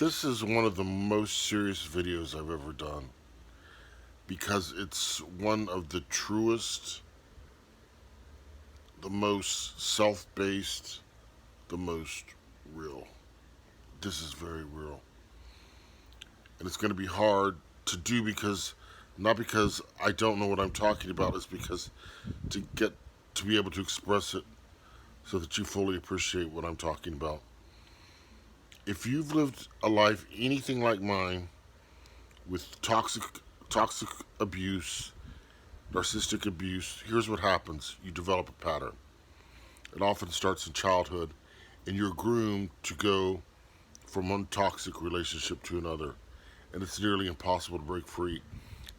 This is one of the most serious videos I've ever done because it's one of the truest, the most self based, the most real. This is very real. And it's going to be hard to do because, not because I don't know what I'm talking about, it's because to get to be able to express it so that you fully appreciate what I'm talking about. If you've lived a life anything like mine with toxic abuse, narcissistic abuse, here's what happens. You develop a pattern. It often starts in childhood, and you're groomed to go from one toxic relationship to another. And it's nearly impossible to break free.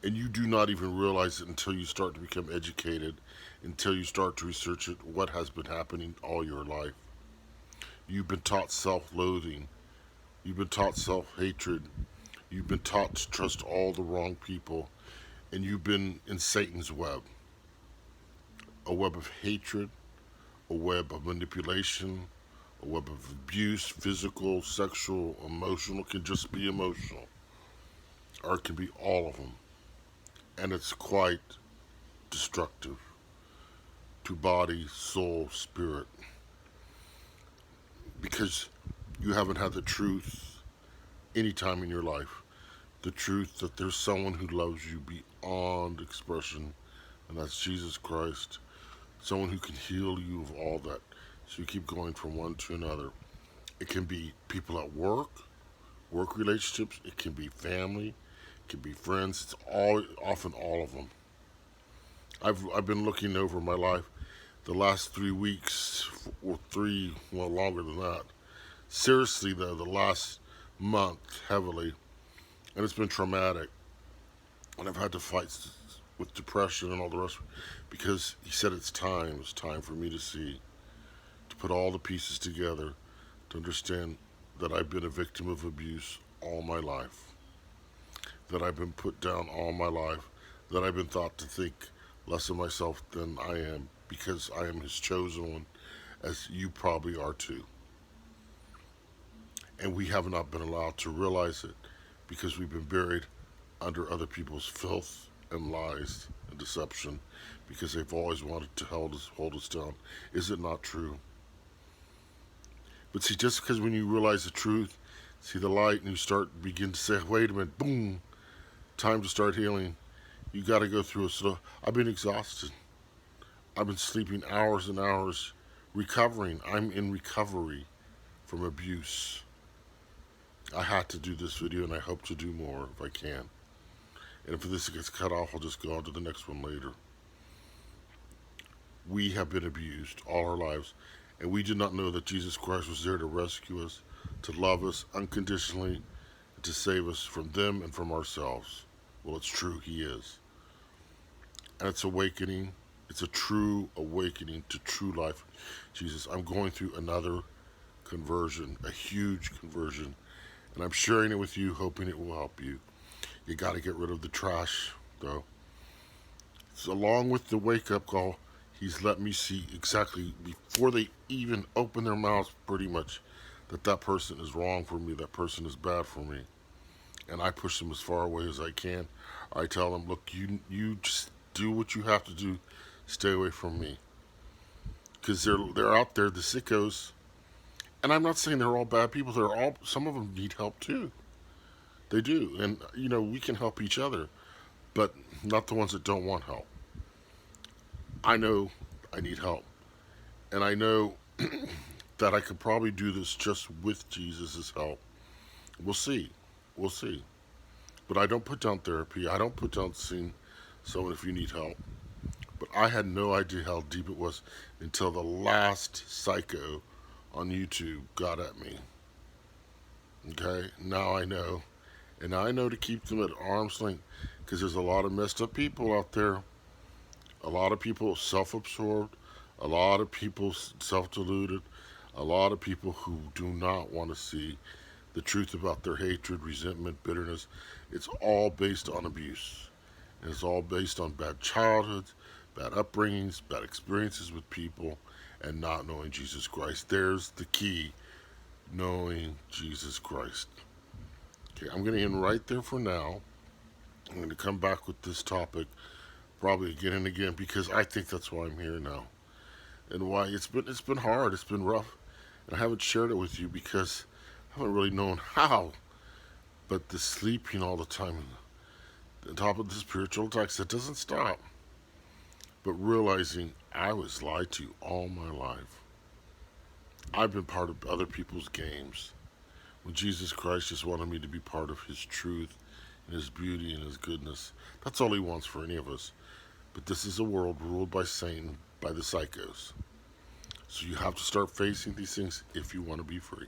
And you do not even realize it until you start to become educated, until you start to research it, what has been happening all your life. You've been taught self loathing, you've been taught self hatred, you've been taught to trust all the wrong people, and you've been in Satan's web, a web of hatred, a web of manipulation, a web of abuse, physical, sexual, emotional, can just be emotional, or it can be all of them. And it's quite destructive to body, soul, spirit, because you haven't had the truth any time in your life. The truth that there's someone who loves you beyond expression, and that's Jesus Christ. Someone who can heal you of all that. So you keep going from one to another. It can be people at work relationships. It can be family. It can be friends. It's often all of them. I've been looking over my life the last 3 weeks, or three, well, longer than that. Seriously, though, the last month heavily, and it's been traumatic. And I've had to fight with depression and all the rest because he said it's time. It's time for me to see, to put all the pieces together, to understand that I've been a victim of abuse all my life, that I've been put down all my life, that I've been thought to think less of myself than I am because I am his chosen one, as you probably are too. And we have not been allowed to realize it because we've been buried under other people's filth and lies and deception because they've always wanted to hold us down. Is it not true? But see, just because when you realize the truth, see the light, and you begin to say, wait a minute, boom, time to start healing. You got to go through it. So I've been exhausted. I've been sleeping hours and hours, recovering. I'm in recovery from abuse. I had to do this video, and I hope to do more if I can. And if this gets cut off, I'll just go on to the next one later. We have been abused all our lives, and we did not know that Jesus Christ was there to rescue us, to love us unconditionally, and to save us from them and from ourselves. Well, it's true, He is. And it's awakening. It's a true awakening to true life. Jesus, I'm going through another conversion, a huge conversion, and I'm sharing it with you, hoping it will help you. You got to get rid of the trash, though. So along with the wake up call, he's let me see exactly before they even open their mouths, pretty much, that that person is wrong for me, that person is bad for me. And I push them as far away as I can. I tell them, look, you just do what you have to do, stay away from me. Because they're out there, the sickos. And I'm not saying they're all bad people. Some of them need help too. They do. And, we can help each other, but not the ones that don't want help. I know I need help. And I know that I could probably do this just with Jesus' help. We'll see. We'll see. But I don't put down therapy. I don't put down seeing someone if you need help. But I had no idea how deep it was until the last psycho on YouTube got at me. Okay? Now I know. And I know to keep them at arm's length because there's a lot of messed up people out there. A lot of people self absorbed. A lot of people self deluded. A lot of people who do not want to see the truth about their hatred, resentment, bitterness. It's all based on abuse. And it's all based on bad childhoods, bad upbringings, bad experiences with people, and not knowing Jesus Christ. There's the key, knowing Jesus Christ. Okay, I'm going to end right there for now. I'm going to come back with this topic probably again and again because I think that's why I'm here now and why it's been hard, it's been rough, and I haven't shared it with you because I haven't really known how. But the sleeping all the time, on top of the spiritual attacks, that doesn't stop. But realizing I was lied to all my life. I've been part of other people's games. When Jesus Christ just wanted me to be part of His truth and His beauty and His goodness. That's all He wants for any of us. But this is a world ruled by Satan, by the psychos. So you have to start facing these things if you want to be free.